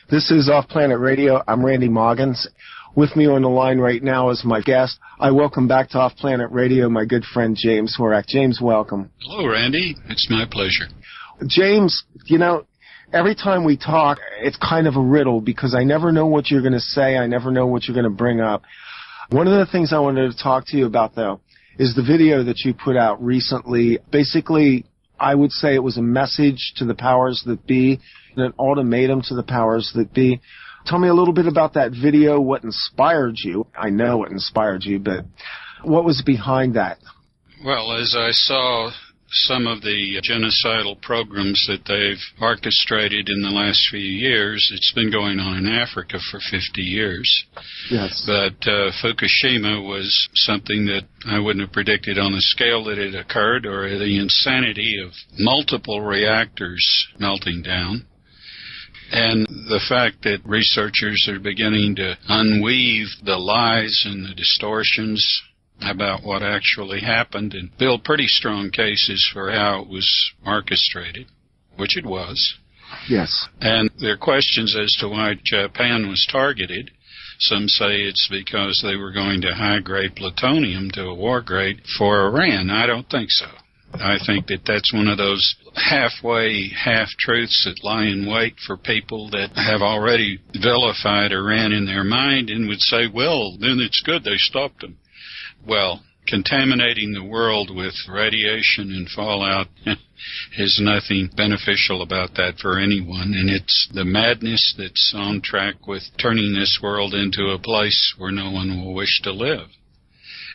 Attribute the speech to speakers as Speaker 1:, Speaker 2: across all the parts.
Speaker 1: This is OffPlanet Radio. I'm Randy Maugans. With me on the line right now is my guest. I welcome back to OffPlanet Radio my good friend James Horak. James, welcome.
Speaker 2: Hello, Randy. It's my pleasure.
Speaker 1: James, every time we talk, it's kind of a riddle because I never know what you're going to say. I never know what you're going to bring up. One of the things I wanted to talk to you about, though, is the video that you put out recently. Basically, I would say it was a message to the powers that be, an ultimatum to the powers that be. Tell me a little bit about that video, what inspired you. I know what inspired you, but what was behind that?
Speaker 2: Well, as I saw some of the genocidal programs that they've orchestrated in the last few years, it's been going on in Africa for 50 years.
Speaker 1: Yes.
Speaker 2: But Fukushima was something that I wouldn't have predicted on the scale that it occurred, or the insanity of multiple reactors melting down. And the fact that researchers are beginning to unweave the lies and the distortions about what actually happened and build pretty strong cases for how it was orchestrated, which it was.
Speaker 1: Yes.
Speaker 2: And there are questions as to why Japan was targeted. Some say it's because they were going to high-grade plutonium to a war grade for Iran. I don't think so. I think that that's one of those halfway half-truths that lie in wait for people that have already vilified Iran in their mind and would say, well, then it's good they stopped them. Well, contaminating the world with radiation and fallout is nothing beneficial about that for anyone, and it's the madness that's on track with turning this world into a place where no one will wish to live.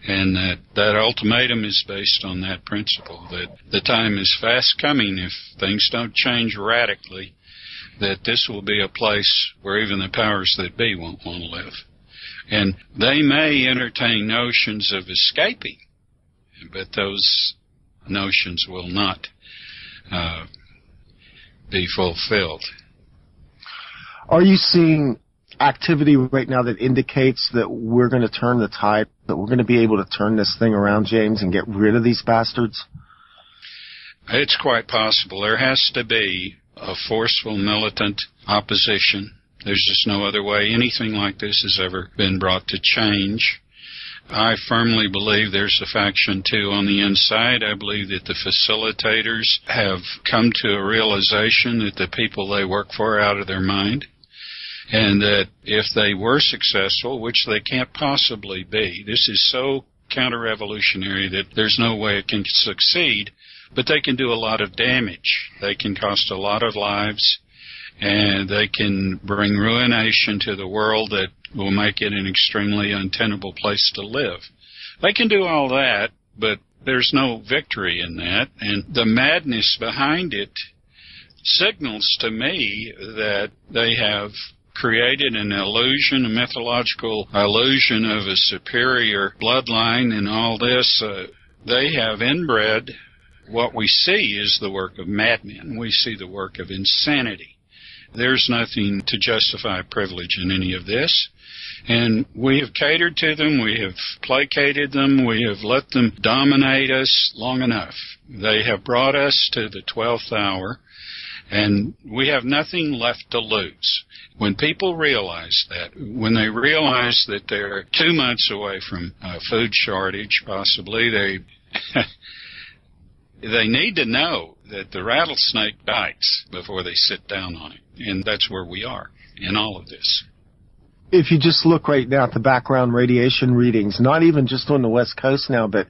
Speaker 2: And that ultimatum is based on that principle, that the time is fast coming if things don't change radically, that this will be a place where even the powers that be won't want to live. And they may entertain notions of escaping, but those notions will not be fulfilled.
Speaker 1: Are you seeing activity right now that indicates that we're going to turn the tide, that we're going to be able to turn this thing around, James, and get rid of these bastards?
Speaker 2: It's quite possible. There has to be a forceful militant opposition. There's just no other way anything like this has ever been brought to change. I firmly believe there's a faction, too, on the inside. I believe that the facilitators have come to a realization that the people they work for are out of their mind, and that if they were successful, which they can't possibly be, this is so counter-revolutionary that there's no way it can succeed, but they can do a lot of damage. They can cost a lot of lives, and they can bring ruination to the world that will make it an extremely untenable place to live. They can do all that, but there's no victory in that, and the madness behind it signals to me that they have created an illusion, a mythological illusion of a superior bloodline and all this. They have inbred what we see is the work of madmen. We see the work of insanity. There's nothing to justify privilege in any of this. And we have catered to them, we have placated them, we have let them dominate us long enough. They have brought us to the 12th hour, and we have nothing left to lose. When people realize that, when they realize that they're 2 months away from a food shortage, possibly, they need to know that the rattlesnake bites before they sit down on it. And that's where we are in all of this.
Speaker 1: If you just look right now at the background radiation readings, not even just on the West Coast now, but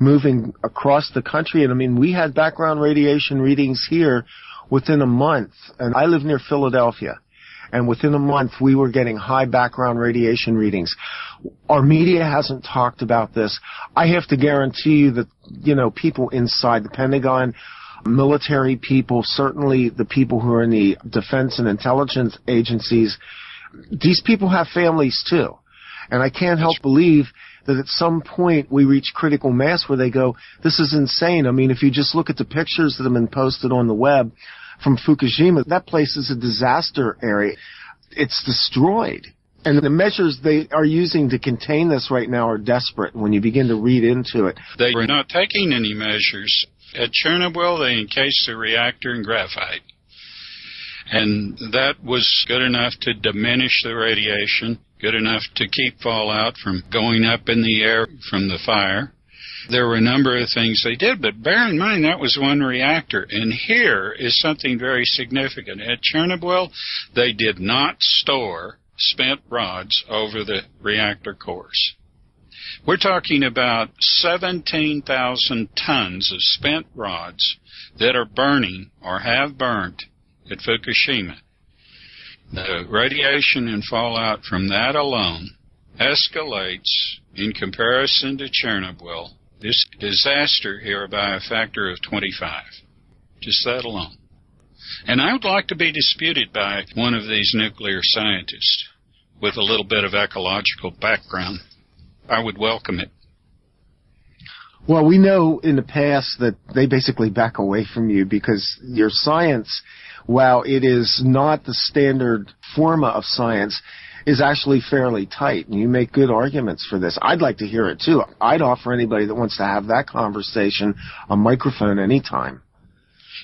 Speaker 1: moving across the country, and I mean, we had background radiation readings here within a month, and I live near Philadelphia, and within a month we were getting high background radiation readings. Our media hasn't talked about this. I have to guarantee you that, people inside the Pentagon, military people, certainly the people who are in the defense and intelligence agencies, these people have families too. And I can't help believe that at some point we reach critical mass where they go, this is insane. I mean, if you just look at the pictures that have been posted on the web from Fukushima, that place is a disaster area. It's destroyed. And the measures they are using to contain this right now are desperate when you begin to read into it.
Speaker 2: They were not taking any measures. At Chernobyl, they encased the reactor in graphite. And that was good enough to diminish the radiation, good enough to keep fallout from going up in the air from the fire. There were a number of things they did, but bear in mind that was one reactor. And here is something very significant. At Chernobyl, they did not store spent rods over the reactor cores. We're talking about 17,000 tons of spent rods that are burning or have burnt at Fukushima. The radiation and fallout from that alone escalates in comparison to Chernobyl, this disaster here, by a factor of 25. Just that alone. And I would like to be disputed by one of these nuclear scientists with a little bit of ecological background. I would welcome it.
Speaker 1: Well, we know in the past that they basically back away from you because your science, while it is not the standard form of science, is actually fairly tight, and you make good arguments for this. I'd like to hear it, too. I'd offer anybody that wants to have that conversation a microphone anytime.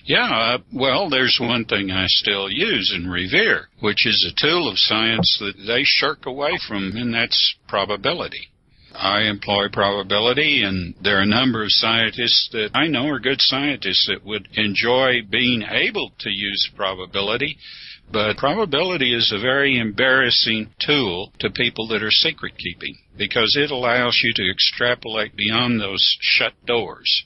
Speaker 2: Yeah, well, there's one thing I still use and revere, which is a tool of science that they shirk away from, and that's probability. I employ probability, and there are a number of scientists that I know are good scientists that would enjoy being able to use probability, but probability is a very embarrassing tool to people that are secret-keeping because it allows you to extrapolate beyond those shut doors.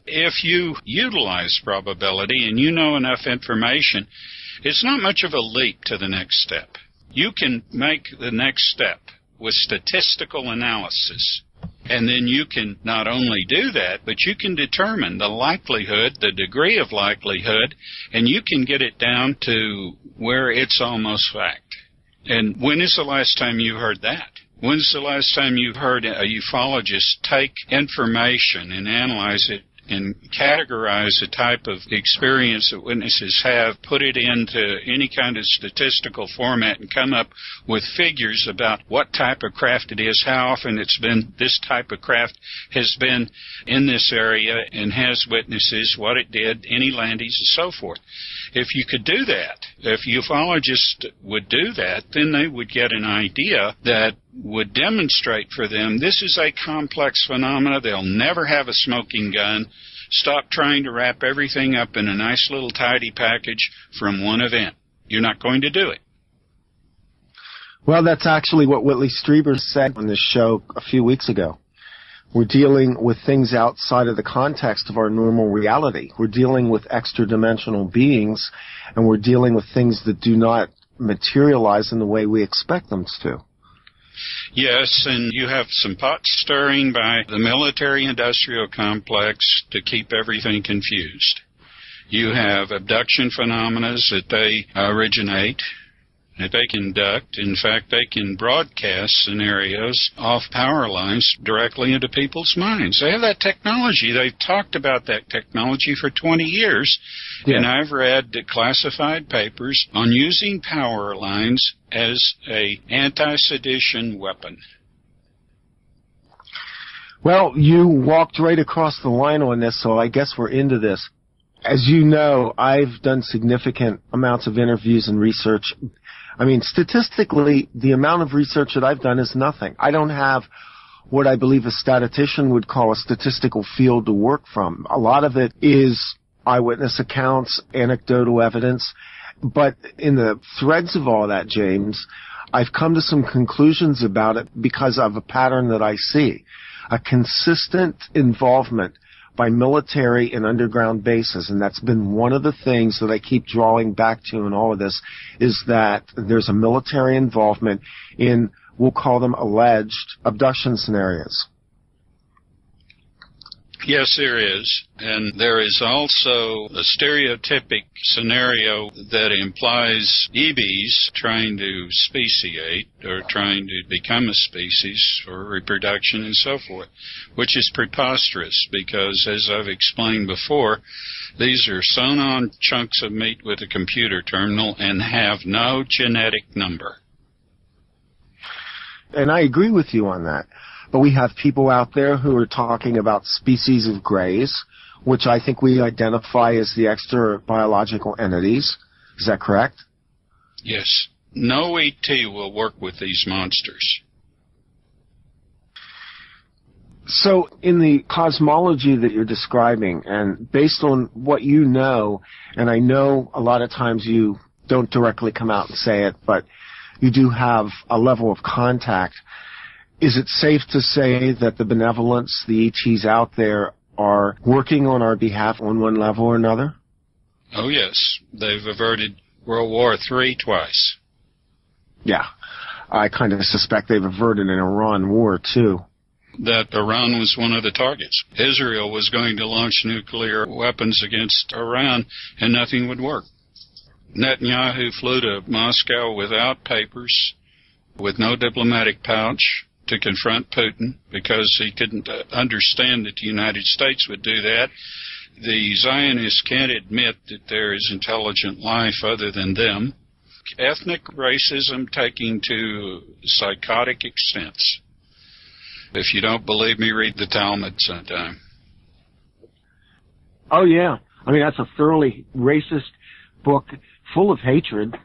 Speaker 2: If you utilize probability and you know enough information, it's not much of a leap to the next step. You can make the next step with statistical analysis, and then you can not only do that, but you can determine the likelihood, the degree of likelihood, and you can get it down to where it's almost fact. And when is the last time you heard that? When's the last time you've heard a ufologist take information and analyze it and categorize the type of experience that witnesses have, put it into any kind of statistical format, and come up with figures about what type of craft it is, how often it's been, this type of craft has been in this area and has witnesses, what it did, any landings, and so forth. If you could do that, if ufologists would do that, then they would get an idea that would demonstrate for them this is a complex phenomena. They'll never have a smoking gun. Stop trying to wrap everything up in a nice little tidy package from one event. You're not going to do it.
Speaker 1: Well, that's actually what Whitley Strieber said on this show a few weeks ago. We're dealing with things outside of the context of our normal reality. We're dealing with extra-dimensional beings, and we're dealing with things that do not materialize in the way we expect them to.
Speaker 2: Yes, and you have some pot stirring by the military-industrial complex to keep everything confused. You have abduction phenomena that they originate, that they conduct. In fact, they can broadcast scenarios off power lines directly into people's minds. They have that technology. They've talked about that technology for 20 years, and I've read classified papers on using power lines as a anti-sedition weapon.
Speaker 1: Well, you walked right across the line on this, so I guess we're into this. As you know, I've done significant amounts of interviews and research. I mean, statistically, the amount of research that I've done is nothing. I don't have what I believe a statistician would call a statistical field to work from. A lot of it is eyewitness accounts, anecdotal evidence. But in the threads of all that, James, I've come to some conclusions about it because of a pattern that I see. A consistent involvement by military and underground bases, and that's been one of the things that I keep drawing back to in all of this, is that there's a military involvement in, we'll call them alleged, abduction scenarios.
Speaker 2: Yes, there is. And there is also a stereotypic scenario that implies EBs trying to speciate or trying to become a species for reproduction and so forth, which is preposterous because, as I've explained before, these are sewn-on chunks of meat with a computer terminal and have no genetic number. And I agree with you on that. But we have people out there who are talking about species of greys, which I think we identify as the extra biological entities.
Speaker 1: Is that correct?
Speaker 2: Yes. No ET will work with these monsters.
Speaker 1: So in the cosmology that you're describing, and based on what you know, and I know a lot of times you don't directly come out and say it, but you do have a level of contact, is it safe to say that the benevolence, the ETs out there, are working on our behalf on one level or another?
Speaker 2: Oh, yes. They've averted World War III twice.
Speaker 1: Yeah. I kind of suspect they've averted an Iran war, too.
Speaker 2: That Iran was one of the targets. Israel was going to launch nuclear weapons against Iran, and nothing would work. Netanyahu flew to Moscow without papers, with no diplomatic pouch, to confront Putin because he couldn't understand that the United States would do that. The Zionists can't admit that there is intelligent life other than them. Ethnic racism taking to psychotic extents. If you don't believe me, read the Talmud sometime.
Speaker 1: Oh, yeah. I mean, that's a thoroughly racist book full of hatred.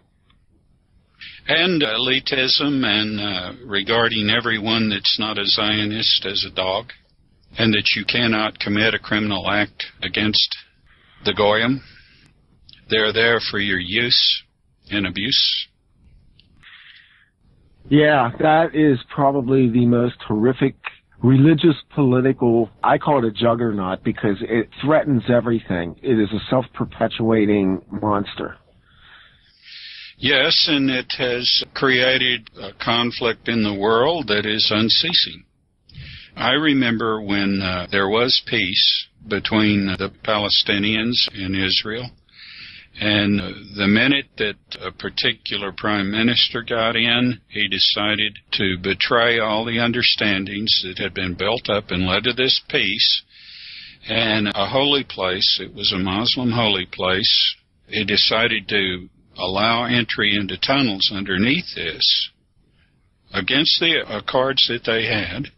Speaker 2: And elitism and regarding everyone that's not a Zionist as a dog. And that you cannot commit a criminal act against the Goyim. They're there for your use and abuse. Yeah,
Speaker 1: that is probably the most horrific religious, political, I call it a juggernaut because it threatens everything. It is a self-perpetuating monster.
Speaker 2: Yes, and it has created a conflict in the world that is unceasing. I remember when there was peace between the Palestinians and Israel, and the minute that a particular prime minister got in, he decided to betray all the understandings that had been built up and led to this peace. And a holy place, it was a Muslim holy place, he decided to allow entry into tunnels underneath this against the accords that they had,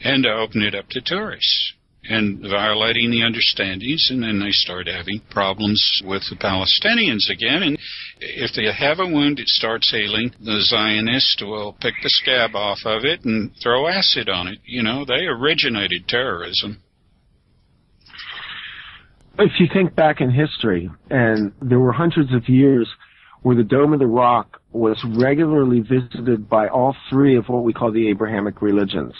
Speaker 2: and to open it up to tourists, and violating the understandings, and then they start having problems with the Palestinians again. And if they have a wound, it starts healing. The Zionists will pick the scab off of it and throw acid on it. You know, they originated terrorism.
Speaker 1: If you think back in history, and there were hundreds of years where the Dome of the Rock was regularly visited by all three of what we call the Abrahamic religions.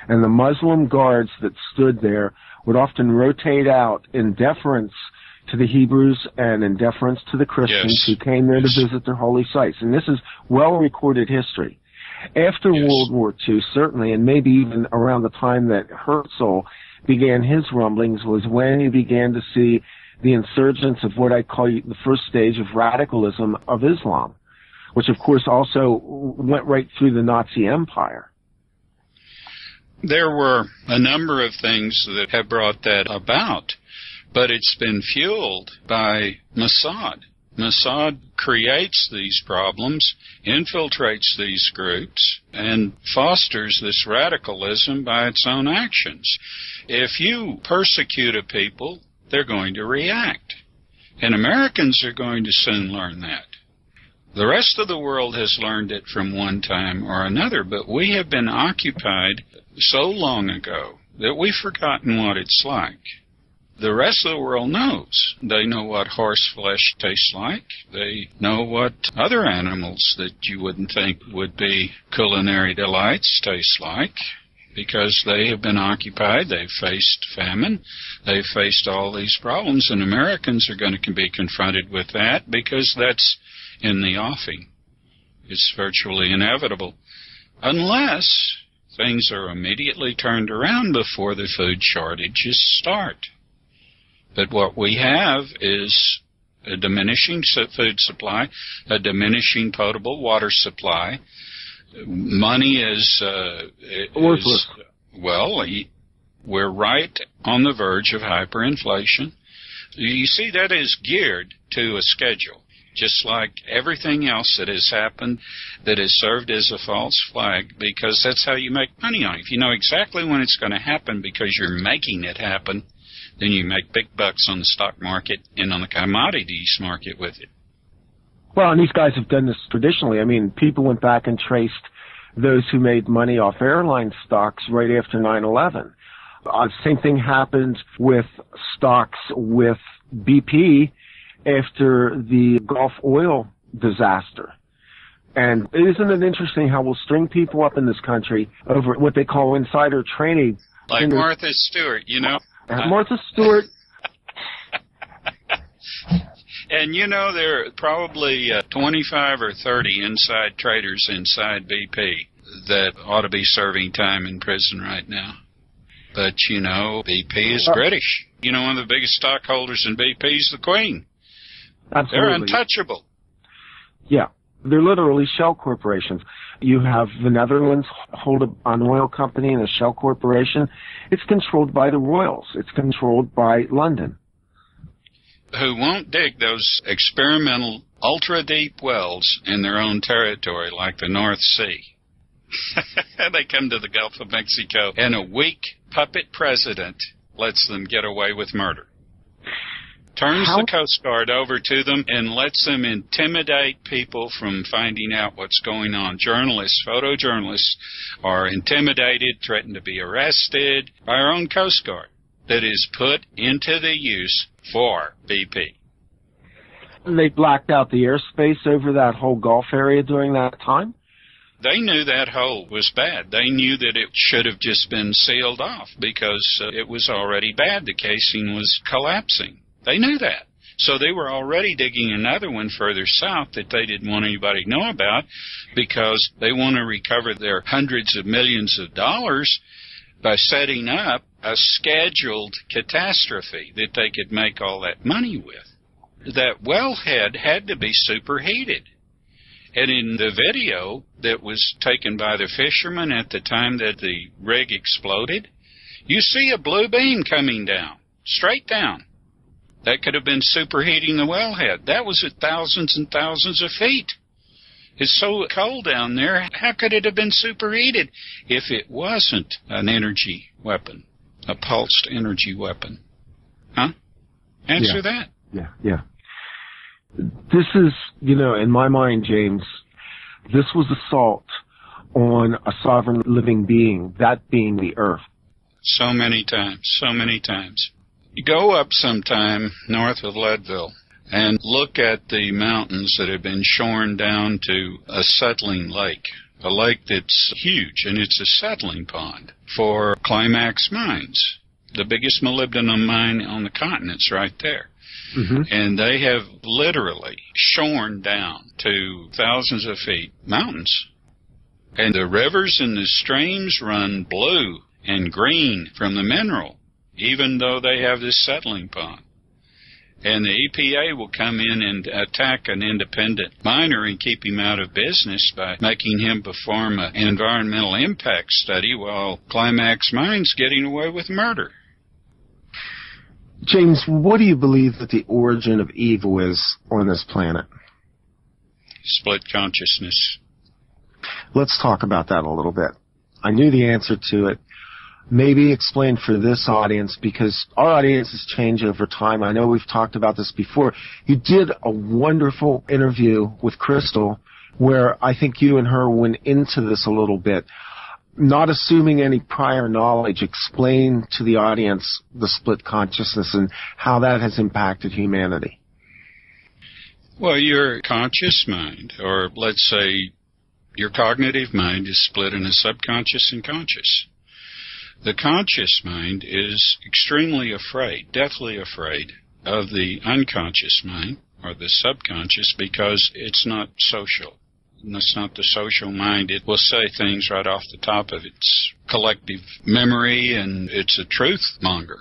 Speaker 1: And the Muslim guards that stood there would often rotate out in deference to the Hebrews and in deference to the Christians who came there to visit their holy sites. And this is well-recorded history. After World War II, certainly, and maybe even around the time that Herzl began his rumblings, was when you began to see the insurgence of what I call the first stage of radicalism of Islam, which, of course, also went right through the Nazi Empire.
Speaker 2: There were a number of things that have brought that about, but it's been fueled by Mossad. Mossad creates these problems, infiltrates these groups, and fosters this radicalism by its own actions. If you persecute a people, they're going to react. And Americans are going to soon learn that. The rest of the world has learned it from one time or another, but we have been occupied so long ago that we've forgotten what it's like. The rest of the world knows. They know what horse flesh tastes like. They know what other animals that you wouldn't think would be culinary delights taste like, because they have been occupied. They've faced famine. They've faced all these problems, and Americans are going to be confronted with that because that's in the offing. It's virtually inevitable, unless things are immediately turned around before the food shortages start. But what we have is a diminishing food supply, a diminishing potable water supply. Money is
Speaker 1: worthless.
Speaker 2: Well, we're right on the verge of hyperinflation. You see, that is geared to a schedule, just like everything else that has happened that has served as a false flag, because that's how you make money on it. If you know exactly when it's going to happen because you're making it happen, then you make big bucks on the stock market and on the commodities market with it.
Speaker 1: Well, and these guys have done this traditionally. I mean, people went back and traced those who made money off airline stocks right after 9/11. Same thing happened with stocks with BP after the Gulf oil disaster. And isn't it interesting how we'll string people up in this country over what they call insider trading?
Speaker 2: Like Martha Stewart, you know.
Speaker 1: Martha Stewart.
Speaker 2: And, you know, there are probably 25 or 30 inside traders inside BP that ought to be serving time in prison right now. But, you know, BP is British. You know, one of the biggest stockholders in BP is the Queen.
Speaker 1: Absolutely.
Speaker 2: They're untouchable.
Speaker 1: Yeah. They're literally shell corporations. You have the Netherlands hold an oil company and a shell corporation. It's controlled by the royals. It's controlled by London.
Speaker 2: Who won't dig those experimental ultra-deep wells in their own territory like the North Sea. They come to the Gulf of Mexico, and a weak puppet president lets them get away with murder. Turns the Coast Guard over to them and lets them intimidate people from finding out what's going on. Journalists, photojournalists are intimidated, threatened to be arrested by our own Coast Guard that is put into the use for BP.
Speaker 1: They blacked out the airspace over that whole Gulf area during that time?
Speaker 2: They knew that hole was bad. They knew that it should have just been sealed off because it was already bad. The casing was collapsing. They knew that. So they were already digging another one further south that they didn't want anybody to know about because they want to recover their hundreds of millions of dollars by setting up a scheduled catastrophe that they could make all that money with. That wellhead had to be superheated. And in the video that was taken by the fishermen at the time that the rig exploded, you see a blue beam coming down, straight down. That could have been superheating the wellhead. That was at thousands and thousands of feet. It's so cold down there, how could it have been superheated if it wasn't an energy weapon, a pulsed energy weapon? Huh? Answer that.
Speaker 1: Yeah. This is, you know, in my mind, James, this was assault on a sovereign living being, that being the Earth.
Speaker 2: So many times. You go up sometime north of Leadville and look at the mountains that have been shorn down to a settling lake, a lake that's huge, and it's a settling pond for Climax Mines, the biggest molybdenum mine on the continent's right there. Mm-hmm. And they have literally shorn down to thousands of feet mountains. And the rivers and the streams run blue and green from the mineral, even though they have this settling pond. And the EPA will come in and attack an independent miner and keep him out of business by making him perform an environmental impact study while Climax Mines getting away with murder.
Speaker 1: James, what do you believe that the origin of evil is on this planet?
Speaker 2: Split consciousness.
Speaker 1: Let's talk about that a little bit. I knew the answer to it. Maybe explain for this audience, because our audiences change over time. I know we've talked about this before. You did a wonderful interview with Crystal where I think you and her went into this a little bit. Not assuming any prior knowledge, explain to the audience the split consciousness and how that has impacted humanity.
Speaker 2: Well, your conscious mind, or let's say your cognitive mind, is split in a subconscious and conscious. The conscious mind is extremely afraid, deathly afraid, of the unconscious mind, or the subconscious, because it's not social. And it's not the social mind. It will say things right off the top of its collective memory, and it's a truth monger.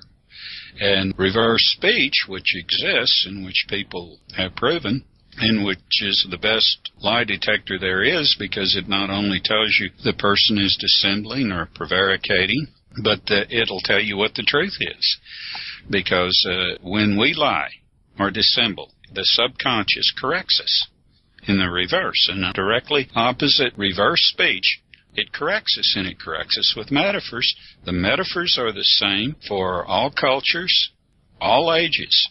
Speaker 2: And reverse speech, which exists, and which people have proven, and which is the best lie detector there is, because it not only tells you the person is dissembling or prevaricating, but it'll tell you what the truth is. Because when we lie or dissemble, the subconscious corrects us in the reverse. And directly opposite reverse speech, it corrects us, and it corrects us with metaphors. The metaphors are the same for all cultures, all ages.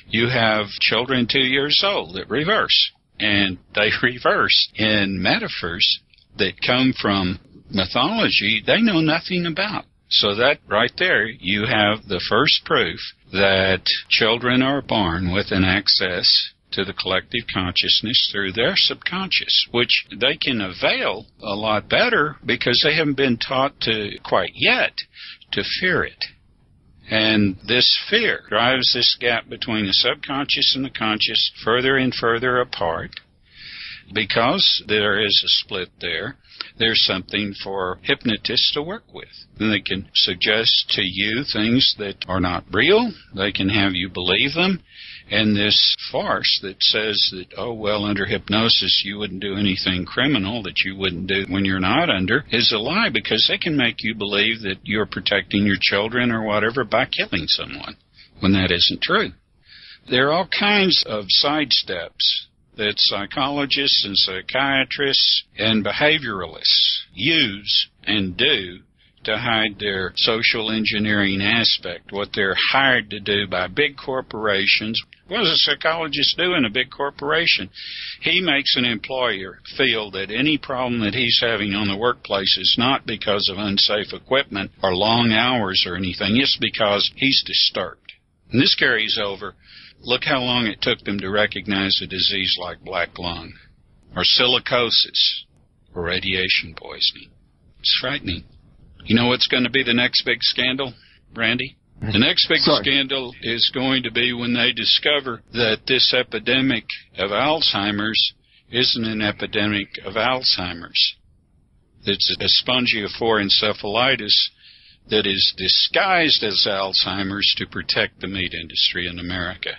Speaker 2: You have children 2 years old that reverse. and they reverse in metaphors that come from mythology they know nothing about. So that right there, you have the first proof that children are born with an access to the collective consciousness through their subconscious, which they can avail a lot better because they haven't been taught to quite yet to fear it. And this fear drives this gap between the subconscious and the conscious further and further apart. Because there is a split there, there's something for hypnotists to work with. And they can suggest to you things that are not real. They can have you believe them. And this farce that says that, oh, well, under hypnosis you wouldn't do anything criminal that you wouldn't do when you're not under is a lie, because they can make you believe that you're protecting your children or whatever by killing someone when that isn't true. There are all kinds of sidesteps that psychologists and psychiatrists and behavioralists use and do to hide their social engineering aspect, what they're hired to do by big corporations. What does a psychologist do in a big corporation? He makes an employer feel that any problem that he's having on the workplace is not because of unsafe equipment or long hours or anything. It's because he's disturbed. And this carries over. Look how long it took them to recognize a disease like black lung or silicosis or radiation poisoning. It's frightening. You know what's going to be the next big scandal, Randy? The next big scandal is going to be when they discover that this epidemic of Alzheimer's isn't an epidemic of Alzheimer's. It's a spongiovore encephalitis that is disguised as Alzheimer's to protect the meat industry in America.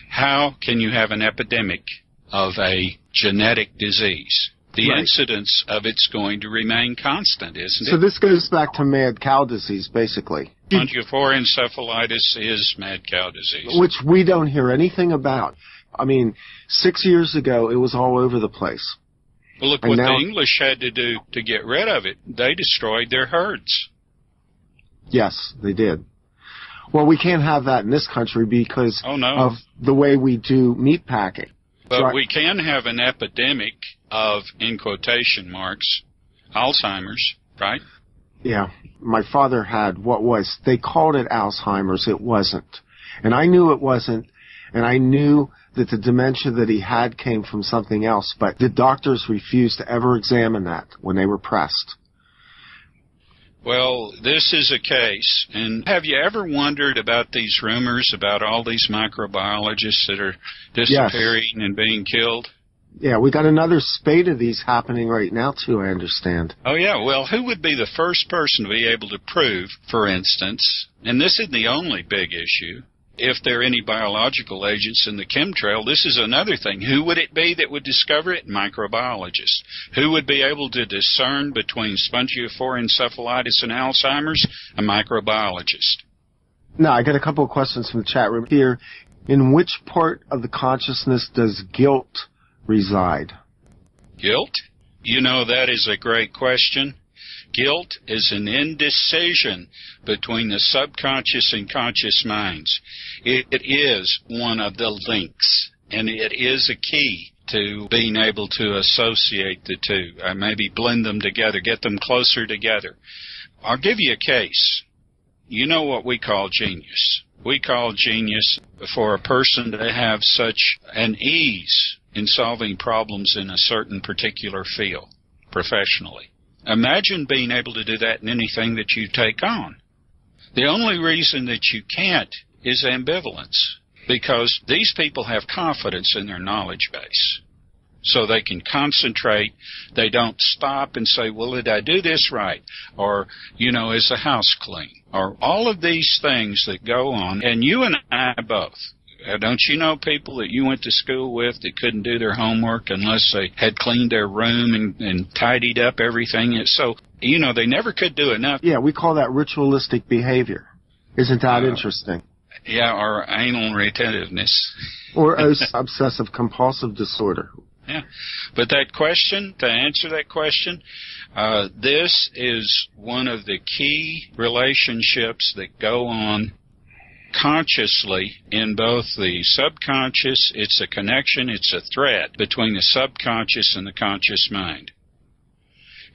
Speaker 2: How can you have an epidemic of a genetic disease? The incidence of it's going to remain constant, isn't it?
Speaker 1: So this goes back to mad cow disease, basically.
Speaker 2: Spongiovore encephalitis is mad cow disease.
Speaker 1: Which we don't hear anything about. I mean, 6 years ago, it was all over the place.
Speaker 2: Well, look what the English had to do to get rid of it. They destroyed their herds.
Speaker 1: Yes, they did. Well, we can't have that in this country because of the way we do meat packing.
Speaker 2: But we can have an epidemic of, in quotation marks, Alzheimer's, right?
Speaker 1: Yeah. My father had they called it Alzheimer's. It wasn't. And I knew it wasn't. And I knew that the dementia that he had came from something else. But the doctors refused to ever examine that when they were pressed.
Speaker 2: Well, this is a case. And have you ever wondered about these rumors about all these microbiologists that are disappearing and being killed?
Speaker 1: Yeah, we got another spate of these happening right now, too, I understand.
Speaker 2: Oh, yeah. Well, who would be the first person to be able to prove, for instance, and this isn't the only big issue, if there are any biological agents in the chemtrail, this is another thing. Who would it be that would discover it? Microbiologists. Who would be able to discern between spongiovore encephalitis and Alzheimer's? A microbiologist.
Speaker 1: Now, I got a couple of questions from the chat room here. In which part of the consciousness does guilt reside?
Speaker 2: Guilt? You know, that is a great question. Guilt is an indecision between the subconscious and conscious minds. It is one of the links, and it is a key to being able to associate the two, or maybe blend them together, get them closer together. I'll give you a case. You know what we call genius. We call genius for a person to have such an ease in solving problems in a certain particular field, professionally. Imagine being able to do that in anything that you take on. The only reason that you can't is ambivalence, because these people have confidence in their knowledge base. So they can concentrate. They don't stop and say, well, did I do this right? Or, is the house clean? Or all of these things that go on. And you and I both. Don't you know people that you went to school with that couldn't do their homework unless they had cleaned their room and tidied up everything? So, they never could do enough.
Speaker 1: Yeah, we call that ritualistic behavior. Isn't that interesting?
Speaker 2: Yeah, or anal retentiveness.
Speaker 1: Or obsessive-compulsive disorder.
Speaker 2: Yeah, but to answer that question, this is one of the key relationships that go on consciously in both the subconscious. It's a connection, it's a thread between the subconscious and the conscious mind.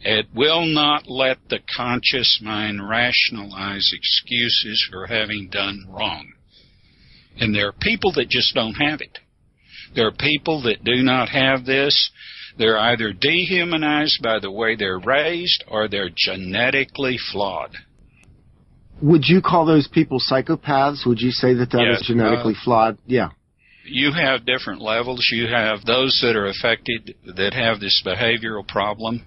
Speaker 2: It will not let the conscious mind rationalize excuses for having done wrong. And there are people that just don't have it. There are people that do not have this. They're either dehumanized by the way they're raised or they're genetically flawed.
Speaker 1: Would you call those people psychopaths? Would you say that is genetically flawed? Yeah.
Speaker 2: You have different levels. You have those that are affected that have this behavioral problem.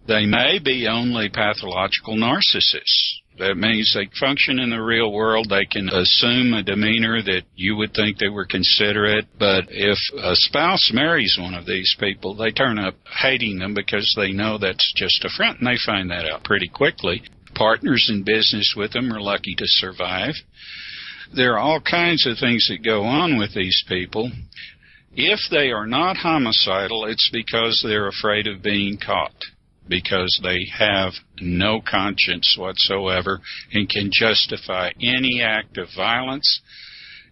Speaker 2: They may be only pathological narcissists. That means they function in the real world. They can assume a demeanor that you would think they were considerate. But if a spouse marries one of these people, they turn up hating them because they know that's just a front, and they find that out pretty quickly. Partners in business with them are lucky to survive. There are all kinds of things that go on with these people. If they are not homicidal, it's because they're afraid of being caught, because they have no conscience whatsoever and can justify any act of violence.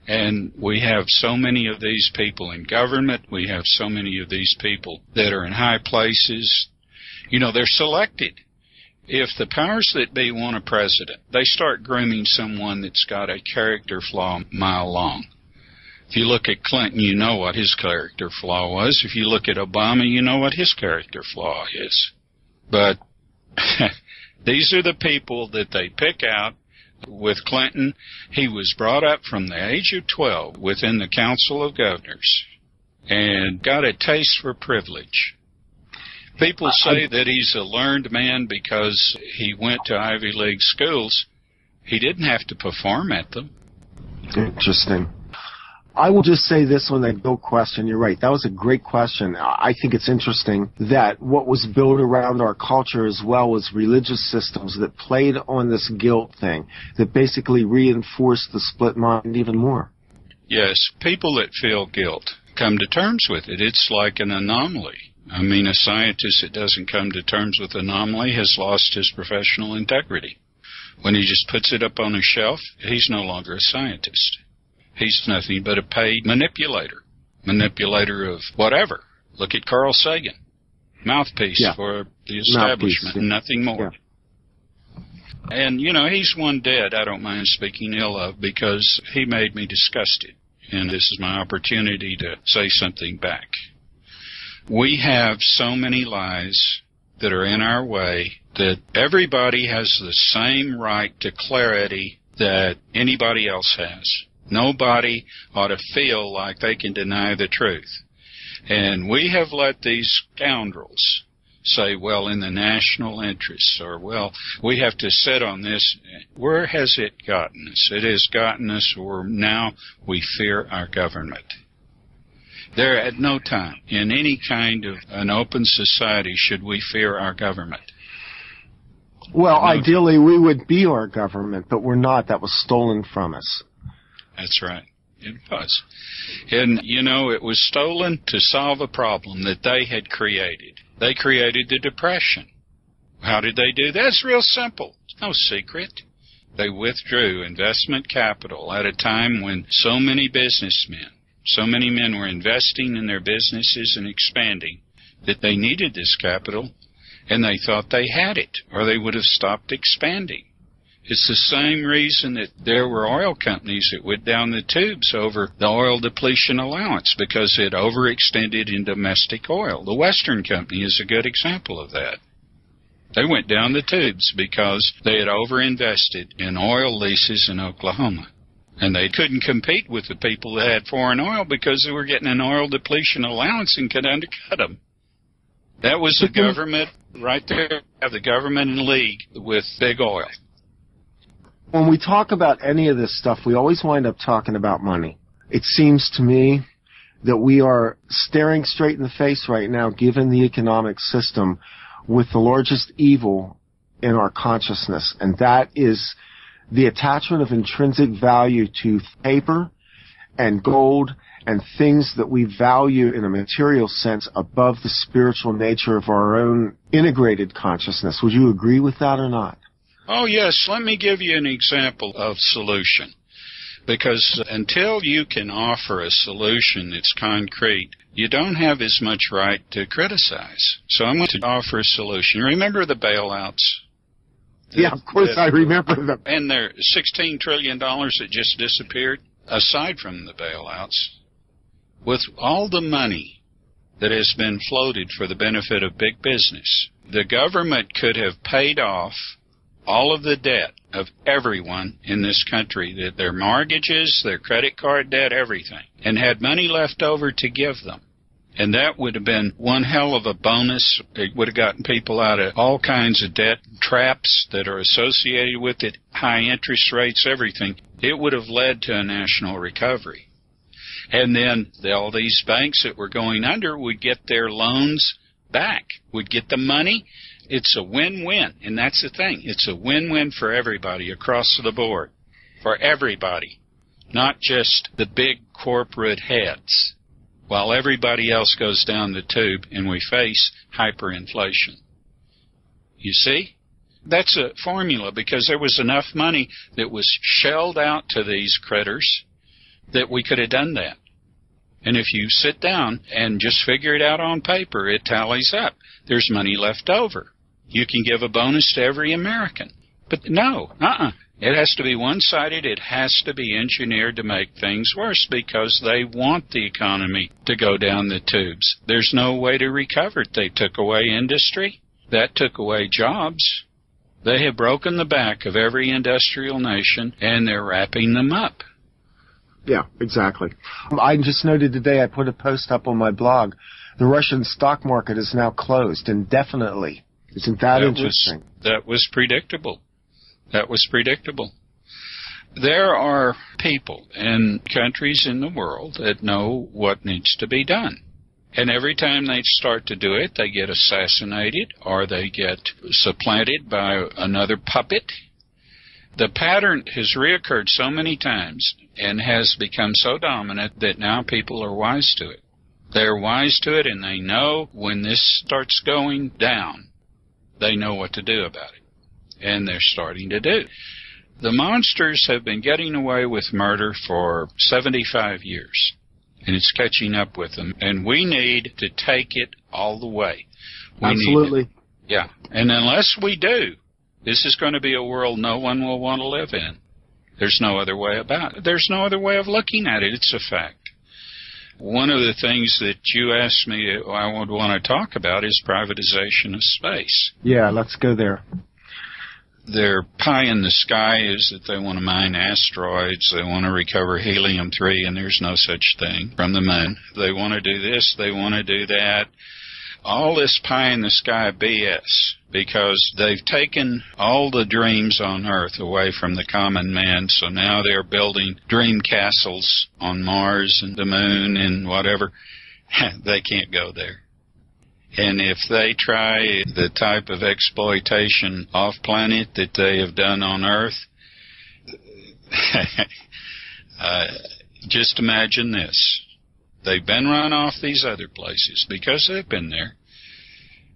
Speaker 2: And we have so many of these people in government. We have so many of these people that are in high places. You know, they're selected. If the powers that be want a president, they start grooming someone that's got a character flaw a mile long. If you look at Clinton, you know what his character flaw was. If you look at Obama, you know what his character flaw is. But these are the people that they pick out. With Clinton, he was brought up from the age of 12 within the Council of Governors and got a taste for privilege. People say that he's a learned man because he went to Ivy League schools. He didn't have to perform at them.
Speaker 1: Interesting. I will just say this on that guilt question. You're right. That was a great question. I think it's interesting that what was built around our culture as well was religious systems that played on this guilt thing, that basically reinforced the split mind even more.
Speaker 2: Yes, people that feel guilt come to terms with it. It's like an anomaly. I mean, a scientist that doesn't come to terms with anomaly has lost his professional integrity. When he just puts it up on a shelf, he's no longer a scientist. He's nothing but a paid manipulator of whatever. Look at Carl Sagan, mouthpiece for the establishment, nothing more. Yeah. And, you know, he's one dead I don't mind speaking ill of because he made me disgusted, and this is my opportunity to say something back. We have so many lies that are in our way that everybody has the same right to clarity that anybody else has. Nobody ought to feel like they can deny the truth. And we have let these scoundrels say, well, in the national interests, or, well, we have to sit on this. Where has it gotten us? It has gotten us where now we fear our government. There at no time in any kind of an open society should we fear our government.
Speaker 1: Well, ideally we would be our government, but we're not. That was stolen from us.
Speaker 2: That's right. It was. And, you know, it was stolen to solve a problem that they had created. They created the Depression. How did they do that? It's real simple. It's no secret. They withdrew investment capital at a time when so many businessmen, so many men were investing in their businesses and expanding that they needed this capital, and they thought they had it, or they would have stopped expanding. It's the same reason that there were oil companies that went down the tubes over the oil depletion allowance, because it overextended in domestic oil. The Western Company is a good example of that. They went down the tubes because they had overinvested in oil leases in Oklahoma. And they couldn't compete with the people that had foreign oil because they were getting an oil depletion allowance and could undercut them. That was the government right there. Have the government in league with big oil.
Speaker 1: When we talk about any of this stuff, we always wind up talking about money. It seems to me that we are staring straight in the face right now, given the economic system, with the largest evil in our consciousness, and that is the attachment of intrinsic value to paper and gold and things that we value in a material sense above the spiritual nature of our own integrated consciousness. Would you agree with that or not?
Speaker 2: Oh, yes. Let me give you an example of solution. Because until you can offer a solution that's concrete, you don't have as much right to criticize. So I'm going to offer a solution. Remember the bailouts?
Speaker 1: Yeah, of course I remember them.
Speaker 2: And their $16 trillion that just disappeared, aside from the bailouts, with all the money that has been floated for the benefit of big business, the government could have paid off all of the debt of everyone in this country, that their mortgages, their credit card debt, everything, and had money left over to give them. And that would have been one hell of a bonus. It would have gotten people out of all kinds of debt traps that are associated with it, high interest rates, everything. It would have led to a national recovery. And then all these banks that were going under would get their loans back, would get the money. It's a win-win, and that's the thing. It's a win-win for everybody across the board, for everybody, not just the big corporate heads, while everybody else goes down the tube and we face hyperinflation. You see? That's a formula, because there was enough money that was shelled out to these critters that we could have done that. And if you sit down and just figure it out on paper, it tallies up. There's money left over. You can give a bonus to every American. But no, It has to be one-sided. It has to be engineered to make things worse, because they want the economy to go down the tubes. There's no way to recover it. They took away industry. That took away jobs. They have broken the back of every industrial nation, and they're wrapping them up.
Speaker 1: Yeah, exactly. I just noted today, I put a post up on my blog. The Russian stock market is now closed indefinitely. Isn't that interesting?
Speaker 2: That was predictable. That was predictable. There are people and countries in the world that know what needs to be done. And every time they start to do it, they get assassinated or they get supplanted by another puppet. The pattern has reoccurred so many times and has become so dominant that now people are wise to it. They're wise to it, and they know when this starts going down, they know what to do about it. And they're starting to do. The monsters have been getting away with murder for 75 years, and it's catching up with them. And we need to take it all the way.
Speaker 1: Absolutely.
Speaker 2: Yeah. And unless we do, this is going to be a world no one will want to live in. There's no other way about it. There's no other way of looking at it. It's a fact. One of the things that you asked me I would want to talk about is privatization of space.
Speaker 1: Yeah, let's go there.
Speaker 2: Their pie in the sky is that they want to mine asteroids, they want to recover helium-3, and there's no such thing from the moon. They want to do this, they want to do that. All this pie in the sky BS, because they've taken all the dreams on Earth away from the common man, so now they're building dream castles on Mars and the moon and whatever. They can't go there. And if they try the type of exploitation off-planet that they have done on Earth, just imagine this. They've been run off these other places because they've been there.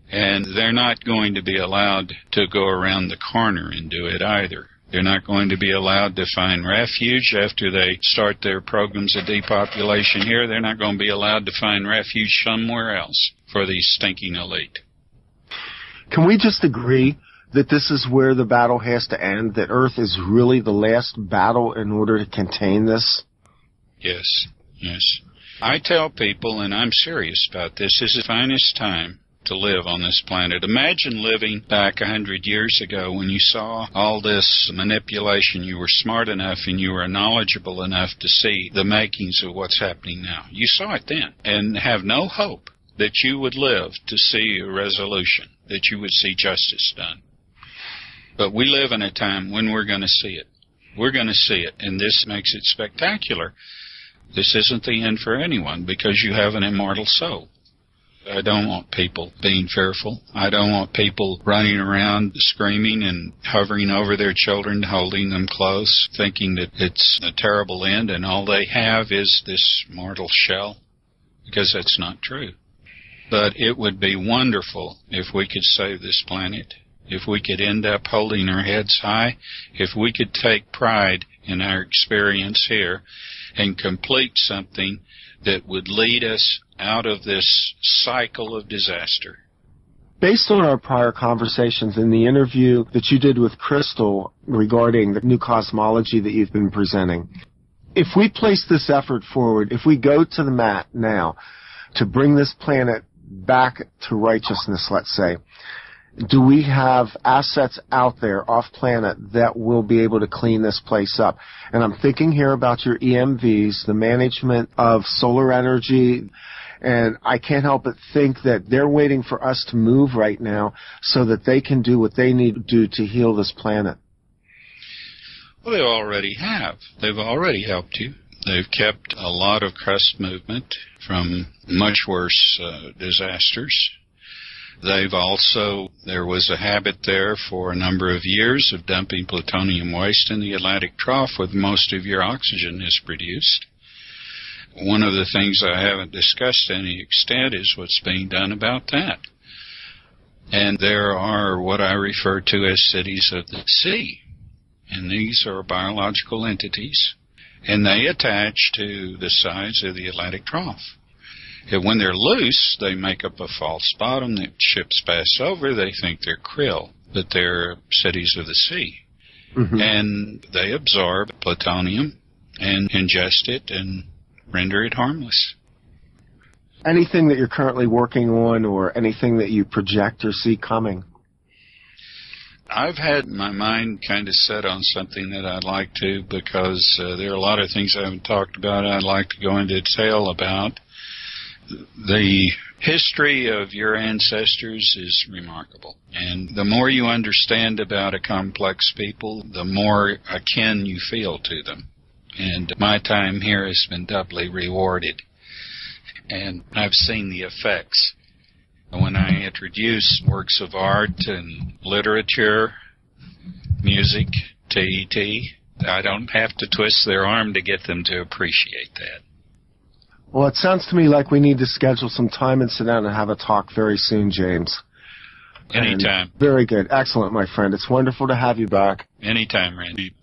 Speaker 2: And they're not going to be allowed to go around the corner and do it either. They're not going to be allowed to find refuge after they start their programs of depopulation here. They're not going to be allowed to find refuge somewhere else for the stinking elite.
Speaker 1: Can we just agree that this is where the battle has to end, that Earth is really the last battle in order to contain this?
Speaker 2: Yes, yes. I tell people, and I'm serious about this is the finest time to live on this planet. Imagine living back 100 years ago when you saw all this manipulation. You were smart enough and you were knowledgeable enough to see the makings of what's happening now. You saw it then and have no hope that you would live to see a resolution, that you would see justice done. But we live in a time when we're going to see it. We're going to see it, and this makes it spectacular. This isn't the end for anyone because you have an immortal soul. I don't want people being fearful. I don't want people running around screaming and hovering over their children, holding them close, thinking that it's a terrible end and all they have is this mortal shell, because that's not true. But it would be wonderful if we could save this planet, if we could end up holding our heads high, if we could take pride in our experience here and complete something that would lead us out of this cycle of disaster.
Speaker 1: Based on our prior conversations in the interview that you did with Crystal regarding the new cosmology that you've been presenting, if we place this effort forward, if we go to the mat now to bring this planet back to righteousness, let's say, do we have assets out there off planet that will be able to clean this place up? And I'm thinking here about your EMVs, the management of solar energy, and I can't help but think that they're waiting for us to move right now so that they can do what they need to do to heal this planet.
Speaker 2: Well, they already have. They've already helped you. They've kept a lot of crust movement from much worse disasters. They've also, there was a habit there for a number of years of dumping plutonium waste in the Atlantic Trough where most of your oxygen is produced. One of the things I haven't discussed to any extent is what's being done about that. And there are what I refer to as cities of the sea. And these are biological entities, and they attach to the sides of the Atlantic Trough. And when they're loose, they make up a false bottom that ships pass over. They think they're krill, but they're cities of the sea. Mm-hmm. And they absorb plutonium and ingest it and render it harmless.
Speaker 1: Anything that you're currently working on or anything that you project or see coming?
Speaker 2: I've had my mind kind of set on something that I'd like to, because there are a lot of things I haven't talked about I'd like to go into detail about. The history of your ancestors is remarkable. And the more you understand about a complex people, the more akin you feel to them. And my time here has been doubly rewarded. And I've seen the effects. When I introduce works of art and literature, music, TET, I don't have to twist their arm to get them to appreciate that.
Speaker 1: Well, it sounds to me like we need to schedule some time and sit down and have a talk very soon, James.
Speaker 2: Anytime.
Speaker 1: Very good. Excellent, my friend. It's wonderful to have you back.
Speaker 2: Anytime, Randy.